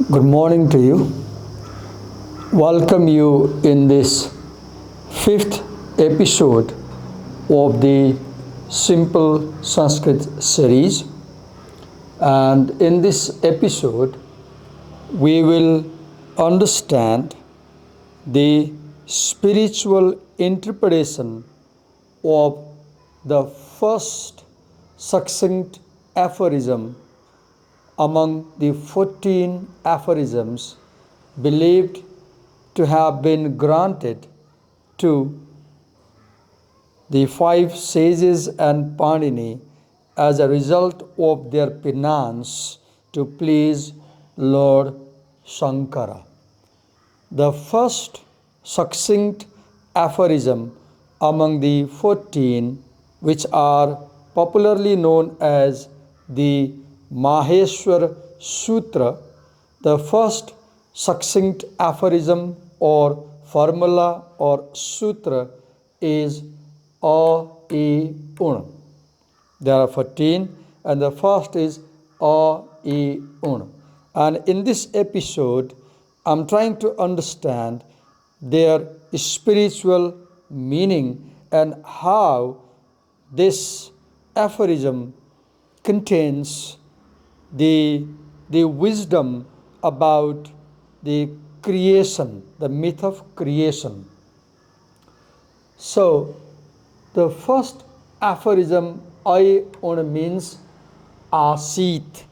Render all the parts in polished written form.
Good morning to you. Welcome you in this fifth episode of the Simple Sanskrit series. And in this episode, we will understand the spiritual interpretation of the first succinct aphorism among the 14 aphorisms believed to have been granted to the 5 sages and Pandini as a result of their penance to please Lord Shankara. The first succinct aphorism among the 14, which are popularly known as the Maheshwor Sutra, the first succinct aphorism or formula or sutra is अइउण. There are 14 and the first is अइउण. And in this episode, I'm trying to understand their spiritual meaning and how this aphorism contains the wisdom about the creation, the myth of creation. So, the first aphorism, अइउण, means आसीत.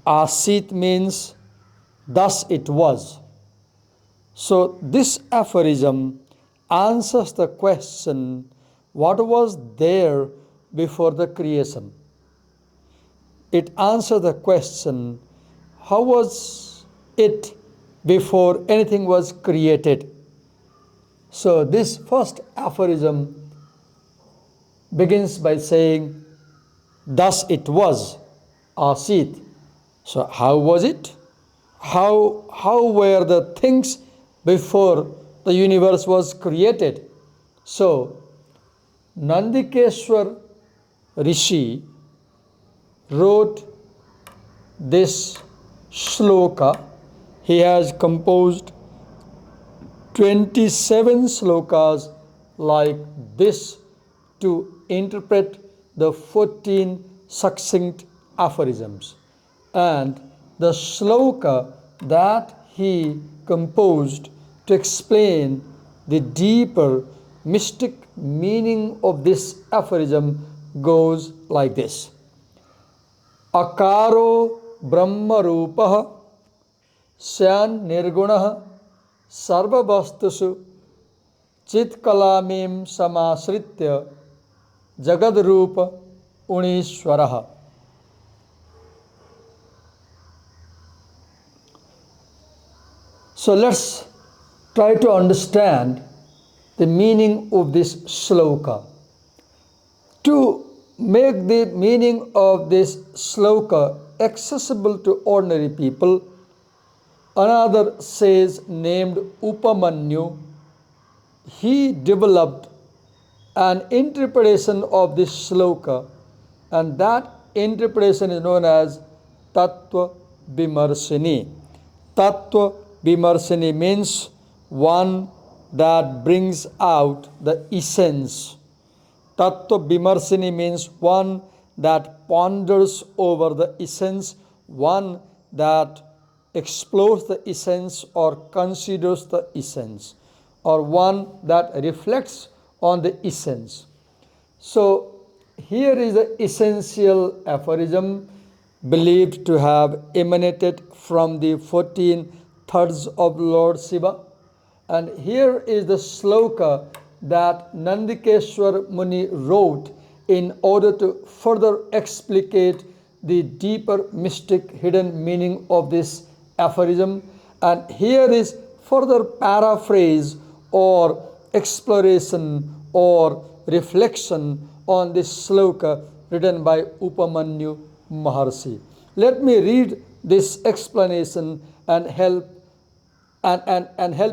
Asit means thus it was. So, this aphorism answers the question, what was there before the creation? It answers the question, how was it before anything was created? So this first aphorism begins by saying, thus it was, asit. So how was it? How were the things before the universe was created? So Nandikeshwor Rishi wrote this shloka. He has composed 27 slokas like this to interpret the 14 succinct aphorisms. And the shloka that he composed to explain the deeper mystic meaning of this aphorism goes like this. Akaro Brahma Rupah Syan Nirgunah Sarva Vastusu Chit Kalamim Samasritya Jagad Rupa Unishwaraha. So let's try to understand the meaning of this shloka. To make the meaning of this shloka accessible to ordinary people, another sage named Upamanyu, he developed an interpretation of this shloka, and that interpretation is known as Tatwadarshini. Tatwadarshini means one that brings out the essence. Tattva-vimarsini means one that ponders over the essence, one that explores the essence or considers the essence, or one that reflects on the essence. So here is the essential aphorism believed to have emanated from the 14 thirds of Lord Shiva. And here is the shloka that Nandikeshwor Muni wrote in order to further explicate the deeper mystic hidden meaning of this aphorism. And here is further paraphrase or exploration or reflection on this shloka written by Upamanyu Maharshi. Let me read this explanation and help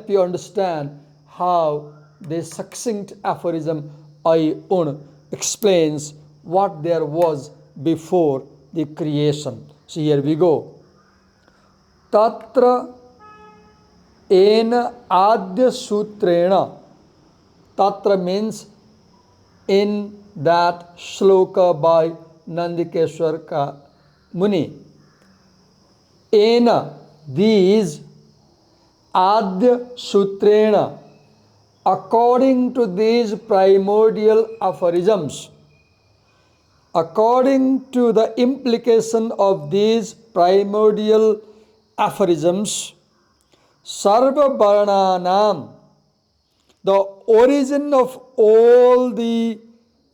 you understand how the succinct aphorism अइउण explains what there was before the creation. So here we go. Tatra ena adya sutrena. Tatra means in that shloka by Nandikeshwar ka Muni. Ena, these, adya sutrena, according to these primordial aphorisms, according to the implication of these primordial aphorisms, sarva varnanam, the origin of all the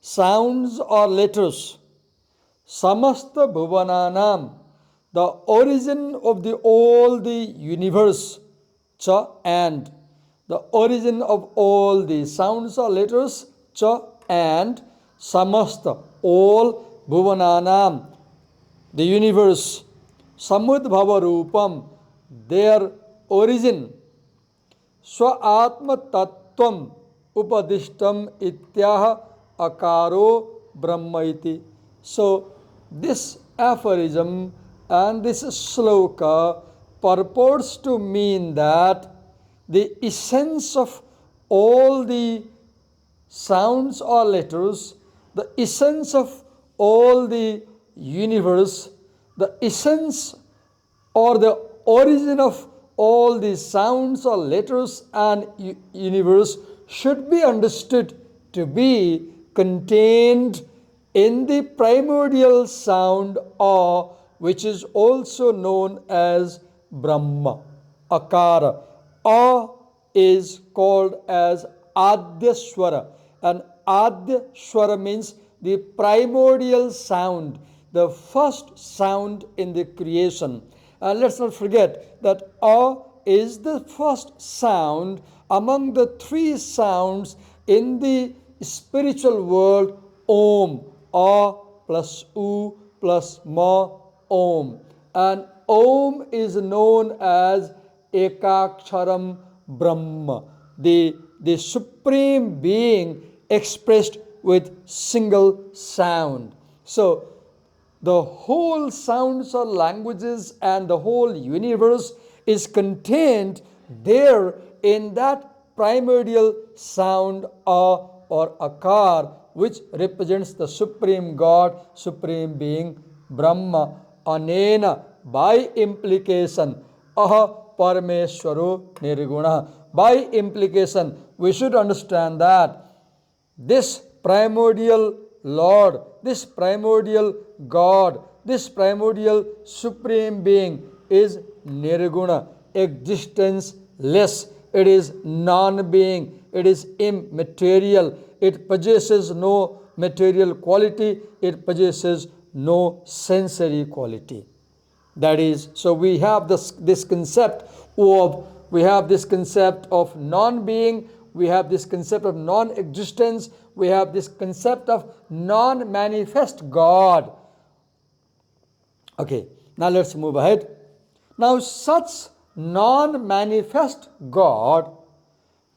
sounds or letters, samasta bhuvananam, the origin of all the universe, cha, and the origin of all the sounds or letters, cha, and samasta, all, bhuvananam, the universe, samudbhava rupam, their origin, swa atma tattvam upadishtam ityaha akaro brahma iti. So this aphorism and this sloka purports to mean that the essence of all the sounds or letters, the essence of all the universe, the essence or the origin of all the sounds or letters and universe should be understood to be contained in the primordial sound A, which is also known as Brahma, Akara. A is called as Adyaswara, and Adyaswara means the primordial sound, the first sound in the creation. And let's not forget that A is the first sound among the three sounds in the spiritual world. Om, A plus U plus Ma, Om. And Om is known as Ekaksharam Brahma, the supreme being expressed with single sound. So the whole sounds or languages and the whole universe is contained there in that primordial sound A or Akar, which represents the supreme God, supreme being Brahma. Anena, by implication, aha parameshwaro nirguna. By implication, we should understand that this primordial Lord, this primordial God, this primordial supreme being is nirguna, existence-less. It is non-being. It is immaterial. It possesses no material quality. It possesses no sensory quality. That is, so we have this concept of non-being, we have this concept of non-existence, we have this concept of non-manifest God. Okay, now let's move ahead. Now such non-manifest God,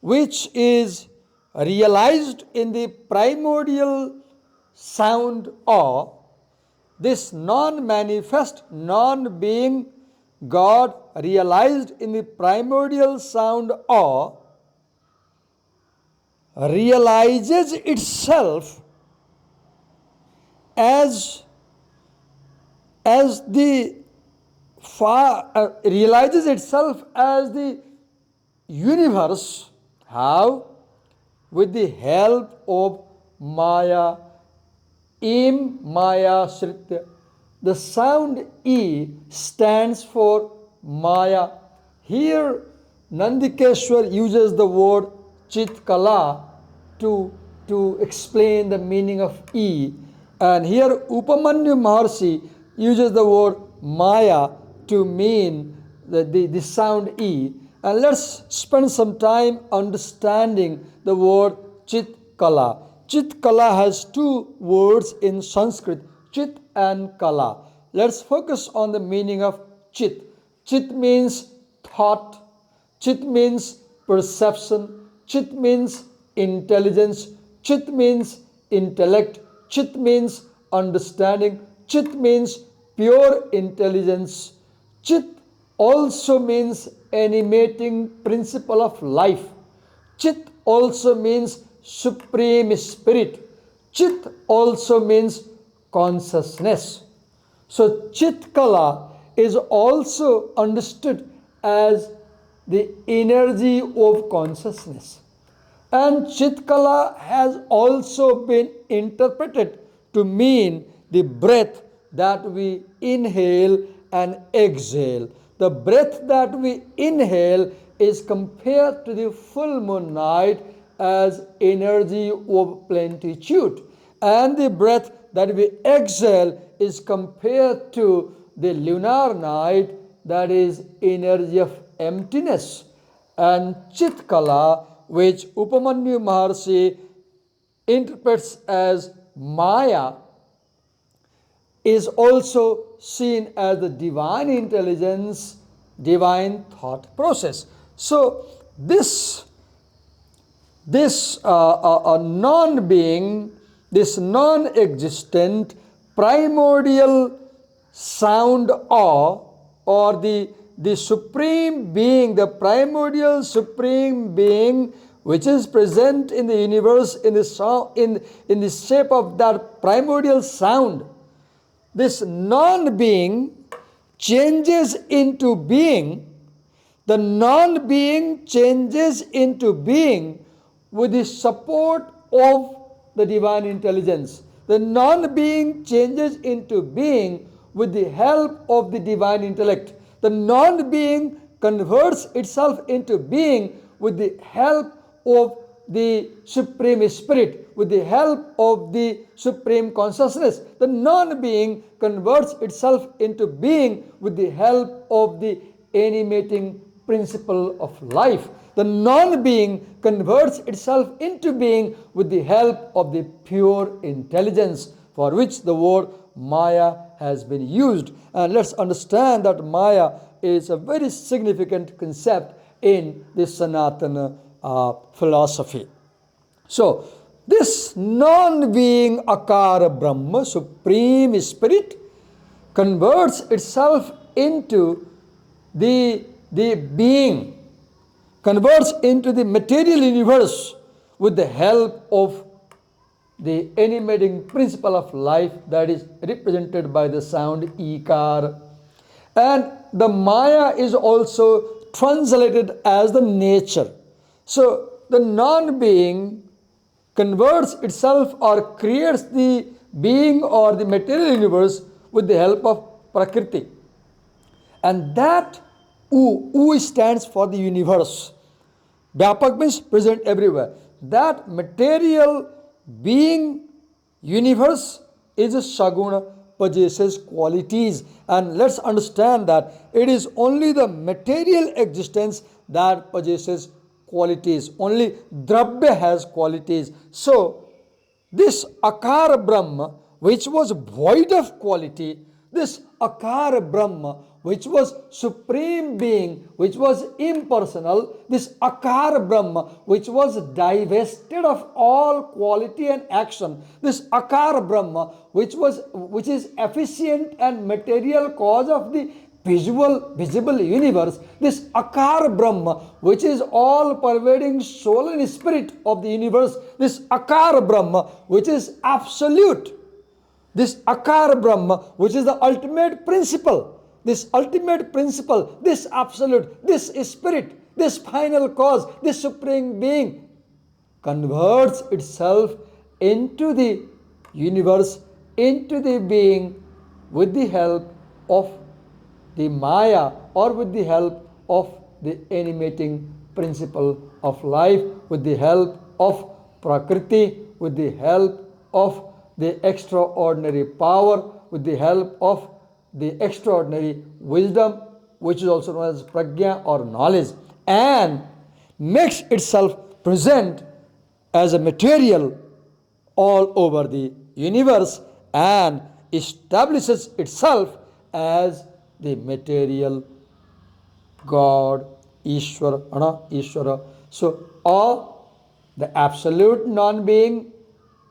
which is realized in the primordial sound A, this non-manifest, non-being God realized in the primordial sound A realizes itself as the universe. How? With the help of Maya. Im Maya Sritya. The sound E stands for Maya. Here Nandikeshwar uses the word Chitkala to explain the meaning of E. And here Upamanyu Maharshi uses the word Maya to mean the sound E. And let's spend some time understanding the word Chitkala. Chitkala has two words in Sanskrit, Chit and Kala. Let's focus on the meaning of Chit. Chit means thought. Chit means perception. Chit means intelligence. Chit means intellect. Chit means understanding. Chit means pure intelligence. Chit also means animating principle of life. Chit also means supreme spirit. Chit also means consciousness. So Chit Kala is also understood as the energy of consciousness. And Chitkala has also been interpreted to mean the breath that we inhale and exhale. The breath that we inhale is compared to the full moon night as energy of plentitude, and the breath that we exhale is compared to the lunar night, that is energy of emptiness. And Chitkala, which Upamanyu Maharshi interprets as Maya, is also seen as the divine intelligence, divine thought process. So this non-being, this non-existent primordial sound A, or the supreme being, the primordial supreme being, which is present in the universe in the shape of that primordial sound, this non-being changes into being. The non-being changes into being with the support of the divine intelligence. The non-being changes into being with the help of the divine intellect. The non-being converts itself into being with the help of the Supreme Spirit, with the help of the Supreme Consciousness. The non-being converts itself into being with the help of the animating principle of life. The non-being converts itself into being with the help of the pure intelligence, for which the word Maya has been used. And let's understand that Maya is a very significant concept in the Sanatana philosophy. So, this non-being Akara Brahma, Supreme Spirit, converts itself into the being, converts into the material universe with the help of the animating principle of life that is represented by the sound Ikar. And the Maya is also translated as the nature. So the non-being converts itself or creates the being or the material universe with the help of Prakriti. And that U stands for the universe. Vyapak means present everywhere. That material being universe is a Saguna, possesses qualities. And let's understand that it is only the material existence that possesses qualities. Only Dravya has qualities. So, this Akara Brahma, which was void of quality, this Akara Brahma, which was supreme being, which was impersonal, this Akara Brahma, which was divested of all quality and action, this Akara Brahma, which is efficient and material cause of the visible universe, this Akara Brahma, which is all pervading soul and spirit of the universe, this Akara Brahma, which is absolute, this Akara Brahma, which is the ultimate principle, this absolute, this spirit, this final cause, this supreme being, converts itself into the universe, into the being, with the help of the Maya, or with the help of the animating principle of life, with the help of Prakriti, with the help of the extraordinary power, with the help of the extraordinary wisdom, which is also known as prajna or knowledge, and makes itself present as a material all over the universe and establishes itself as the material God, Ishvara. So, A, the absolute non-being,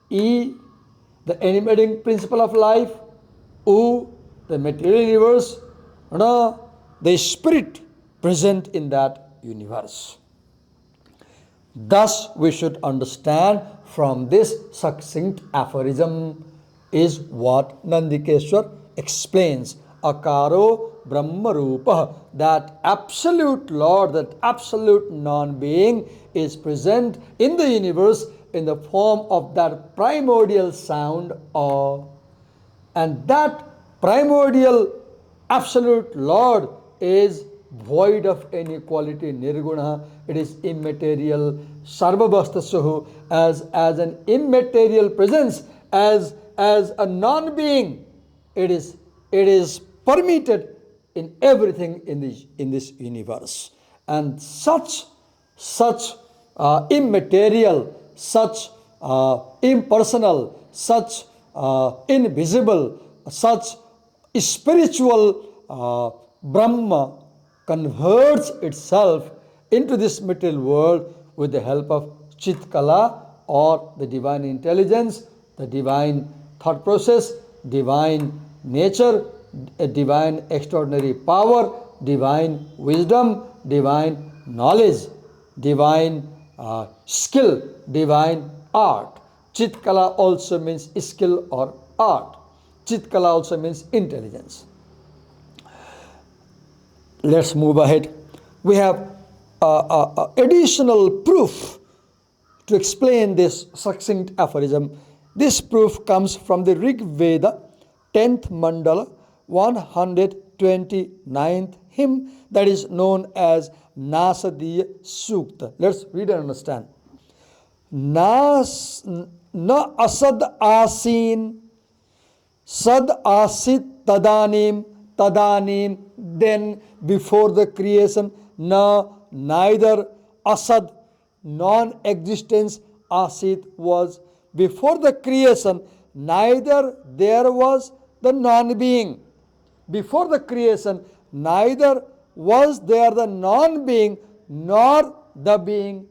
E, the animating principle of life, U, the material universe, the spirit present in that universe. Thus, we should understand from this succinct aphorism is what Nandikeshwar explains. Akaro Brahma Rupa, that absolute Lord, that absolute non-being is present in the universe in the form of that primordial sound A. And that primordial absolute Lord is void of any quality, nirguna. It is immaterial, sarvabhastasahu, as an immaterial presence, as a non-being. It is permitted in everything in this universe. And such immaterial, such impersonal, such invisible, such spiritual Brahma converts itself into this material world with the help of Chitkala, or the divine intelligence, the divine thought process, divine nature, a divine extraordinary power, divine wisdom, divine knowledge, divine skill, divine art. Chitkala also means skill or art. Chitkala also means intelligence. Let's move ahead. We have additional proof to explain this succinct aphorism. This proof comes from the Rig Veda, 10th Mandala, 129th hymn, that is known as Nasadiya Sukta. Let's read and understand. Na asad asin, sad asit tadanim, then before the creation, neither asad, non-existence, asit was, before the creation, neither there was the non-being. Before the creation, neither was there the non-being nor the being.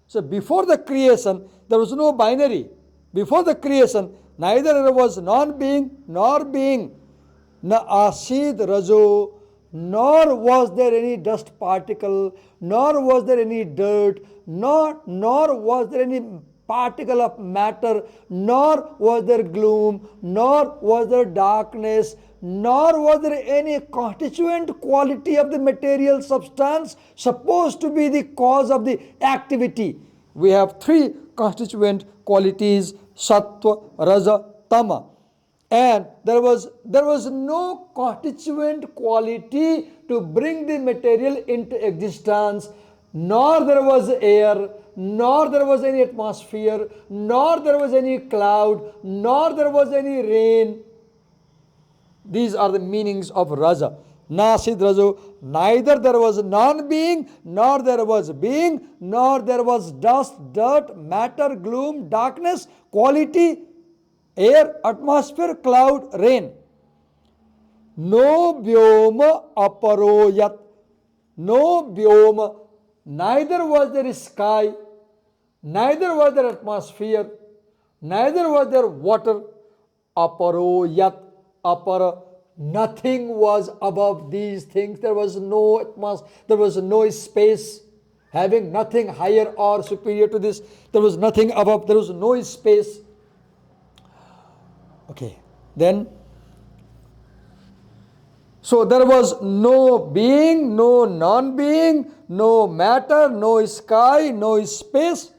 So before the creation, there was no binary. Before the creation, neither there was non-being nor being. Na asid rajo, nor was there any dust particle, nor was there any dirt, nor was there any particle of matter, nor was there gloom, nor was there darkness, nor was there any constituent quality of the material substance supposed to be the cause of the activity. We have three constituent qualities: sattva, raja, tama. And there was no constituent quality to bring the material into existence, nor there was air, nor there was any atmosphere, nor there was any cloud, nor there was any rain. These are the meanings of raja. Nasid rajo, neither there was non-being, nor there was being, nor there was dust, dirt, matter, gloom, darkness, quality, air, atmosphere, cloud, rain. No vyoma aparoyat, no vyoma, neither was there sky, neither was there atmosphere, neither was there water. Aparoyat, apara, nothing was above these things. There was no atmosphere, there was no space, having nothing higher or superior to this. There was nothing above, there was no space. Okay, then, so there was no being, no non-being, no matter, no sky, no space.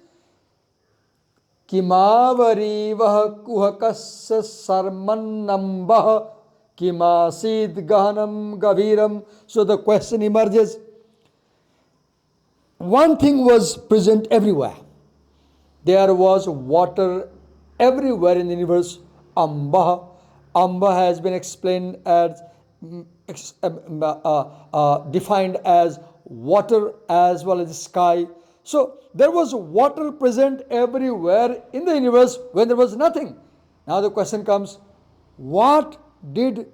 Kimavari vah kuhakasya sarmannambah kimasid gahanam gaviram. So the question emerges. One thing was present everywhere. There was water everywhere in the universe. Amba. Amba has been explained as defined as water as well as sky. So there was water present everywhere in the universe when there was nothing. Now the question comes, what did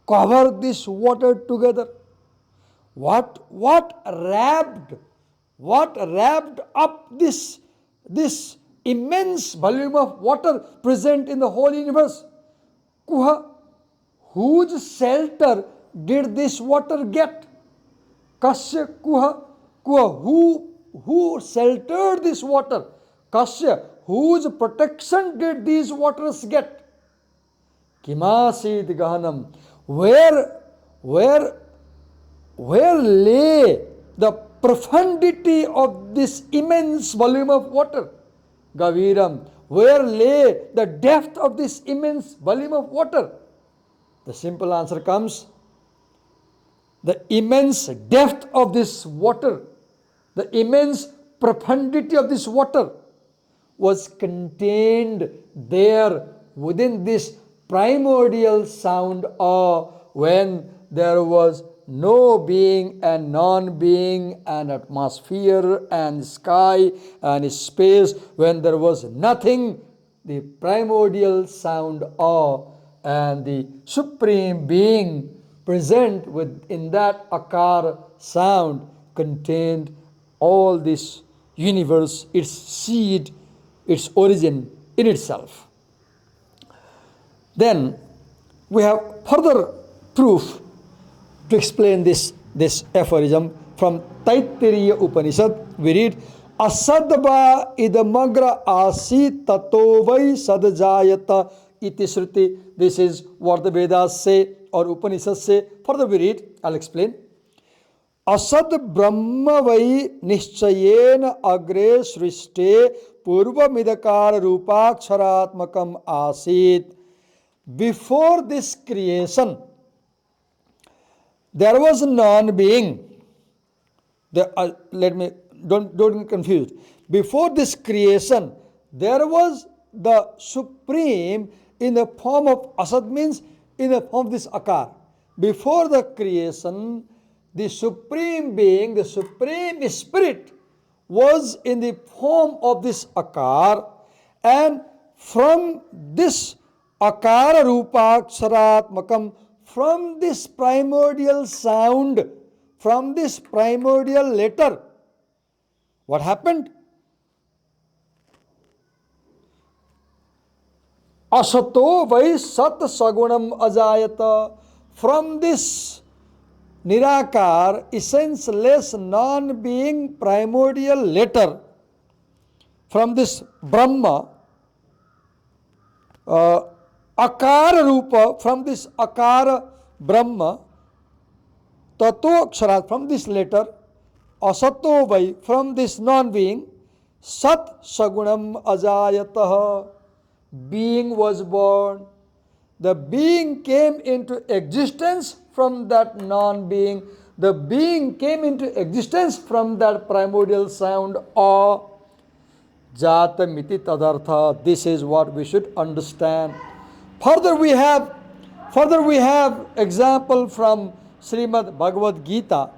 cover this water together? What wrapped up this immense volume of water present in the whole universe? Kuha, whose shelter did this water get? Kasya kuha, kuha, who sheltered this water? Kasya, whose protection did these waters get? Kimasid Gahanam, where lay the profundity of this immense volume of water? Gaviram, where lay the depth of this immense volume of water? The simple answer comes, the immense depth of this water, the immense profundity of this water was contained there within this primordial sound A, when there was no being and non-being and atmosphere and sky and space, when there was nothing, the primordial sound A and the supreme being present within that akar sound contained all this universe, its seed, its origin in itself. Then we have further proof to explain this aphorism from Taittireeya Upanishad. We read, Asadva idamagra asi tato vai sadjayata iti shruti. This is what the Vedas say or Upanishads say. Further we read, I'll explain. Asad ब्रह्म वै निश्चयेन अग्रे सृष्टे पूर्वमिदकार रूपाक्षरात्मकम आसीत. Before this creation, there was non-being. Don't get confused. Before this creation, there was the supreme in the form of asad, means in the form of this akar. Before the creation, the supreme being, the supreme spirit was in the form of this akar, and from this akara rupaksharatmakam, from this primordial sound, from this primordial letter, what happened? Asato vai sat sagunam ajayata. From this Nirakar, essenceless, non-being, primordial letter, from this Brahma, Akara Rupa, from this Akara Brahma, Tato Aksharat, from this letter, Asato Vai, from this non-being, Sat Sagunam Ajayataha, being was born. The being came into existence from that non-being. The being came into existence from that primordial sound or Jata Miti Tadartha. This is what we should understand. Further we have example from Srimad Bhagavad Gita,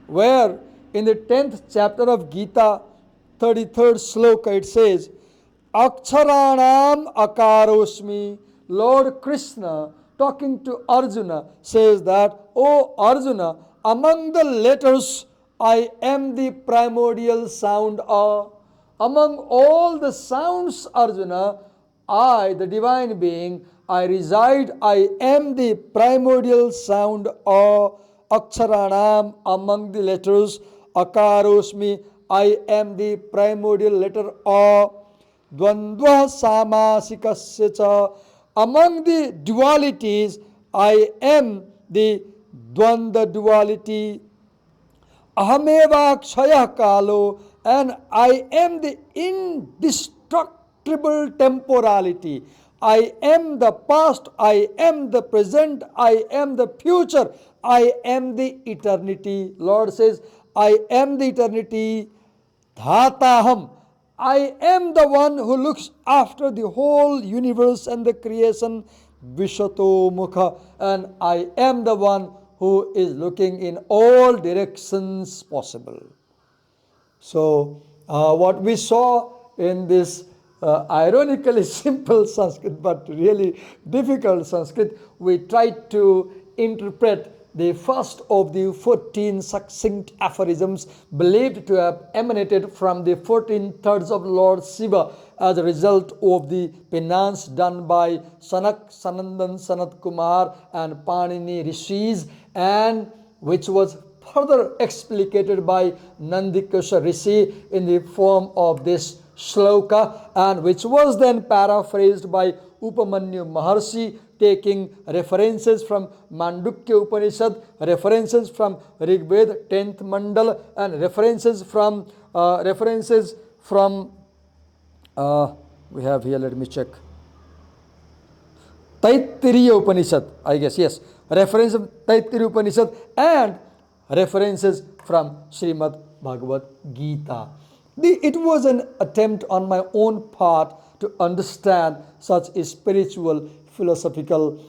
where in the 10th chapter of Gita, 33rd sloka, it says, Aksharanam akarosmi. Lord Krishna, talking to Arjuna, says that, O Arjuna, among the letters, I am the primordial sound A. Among all the sounds, Arjuna, I, the divine being, I reside, I am the primordial sound A. Aksharanam, among the letters, Akarosmi, I am the primordial letter A. Dvandva samasikasya cha. Among the dualities, I am the Dvanda duality. Ahameva kshaya kalo, and I am the indestructible temporality. I am the past, I am the present, I am the future, I am the eternity. Lord says, I am the eternity. Dhataham. I am the one who looks after the whole universe and the creation, Vishato Mukha, and I am the one who is looking in all directions possible. So, what we saw in this ironically simple Sanskrit but really difficult Sanskrit, we tried to interpret the first of the 14 succinct aphorisms believed to have emanated from the 14 thirds of Lord Shiva as a result of the penance done by Sanak, Sanandan, Sanat Kumar and Panini Rishis, and which was further explicated by Nandikeshwor Rishi in the form of this shloka, and which was then paraphrased by Upamanyu Maharshi, taking references from Mandukya Upanishad, references from Rig Veda 10th Mandal, and references from we have here, let me check, Taittireeya Upanishad, I guess, yes, reference of Taittireeya Upanishad and references from Srimad Bhagavad Geeta. It was an attempt on my own part to understand such spiritual philosophical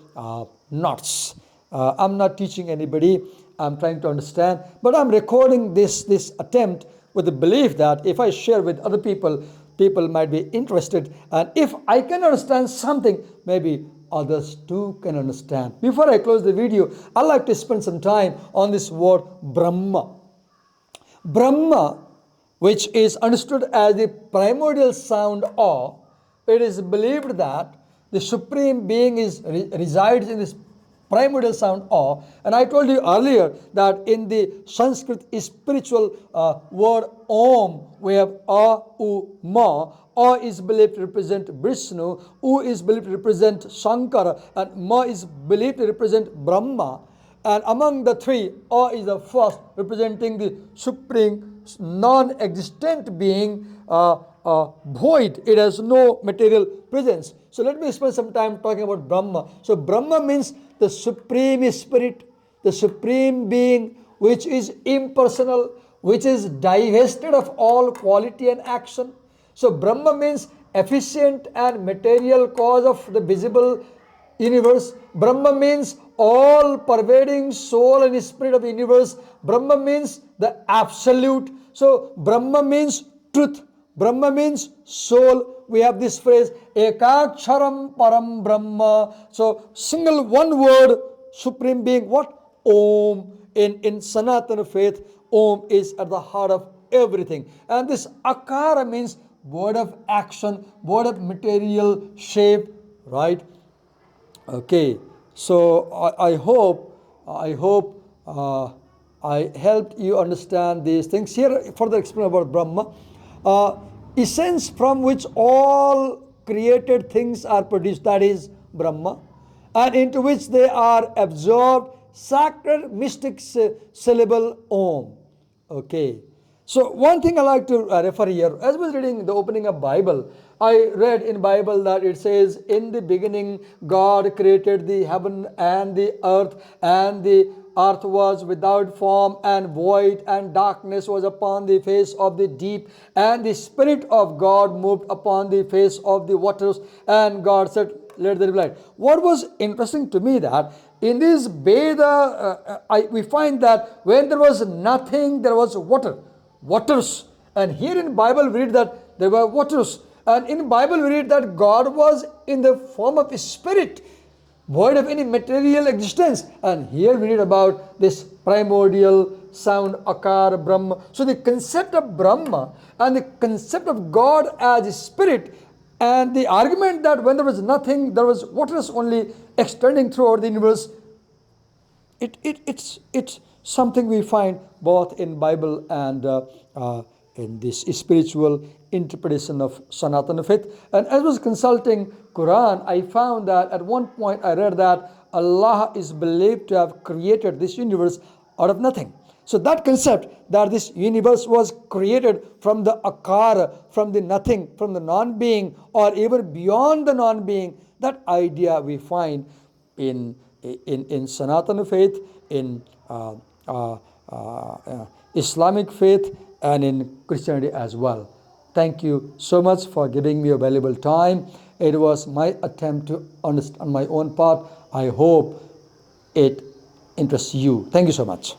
knots. I'm not teaching anybody, I'm trying to understand, but I'm recording this attempt with the belief that if I share with other people, people might be interested, and if I can understand something, maybe others too can understand. Before I close the video, I'd like to spend some time on this word Brahma. Brahma, which is understood as the primordial sound A, it is believed that the Supreme Being resides in this primordial sound A. And I told you earlier that in the Sanskrit spiritual word Om, we have A, U, Ma. A is believed to represent Vishnu, U is believed to represent Shankara, and Ma is believed to represent Brahma. And among the three, A is the first, representing the supreme, non-existent being, void. It has no material presence. So let me spend some time talking about Brahma. So Brahma means the supreme spirit, the supreme being, which is impersonal, which is divested of all quality and action. So Brahma means efficient and material cause of the visible universe. Brahma means all pervading soul and spirit of the universe. Brahma means the absolute. So Brahma means truth. Brahma means soul. We have this phrase, Ekaksharam Param Brahma. So single one word, supreme being, what? Om. In Sanatana faith, Om is at the heart of everything. And this Akara means word of action, word of material shape, right? Okay, so I hope I helped you understand these things. Here, further explain about Brahma, essence from which all created things are produced, that is Brahma, and into which they are absorbed, sacred mystic syllable Om. Okay. So one thing I like to refer here, as I was reading the opening of Bible, I read in Bible that it says, in the beginning God created the heaven and the earth was without form and void, and darkness was upon the face of the deep, and the Spirit of God moved upon the face of the waters, and God said, let there be light. What was interesting to me that in this Veda, we find that when there was nothing, there was waters. And here in Bible we read that there were waters. And in Bible we read that God was in the form of a spirit, void of any material existence. And here we read about this primordial sound, Akar, Brahma. So the concept of Brahma and the concept of God as a spirit, and the argument that when there was nothing, there was waters only extending throughout the universe, it's something we find both in Bible and in this spiritual interpretation of Sanatana faith. And as I was consulting Quran, I found that at one point I read that Allah is believed to have created this universe out of nothing. So that concept that this universe was created from the akara, from the nothing, from the non-being, or even beyond the non-being, that idea we find in Sanatana faith, in Islamic faith, and in Christianity as well. Thank you so much for giving me a valuable time. It was my attempt to understand on my own part. I hope it interests you. Thank you so much.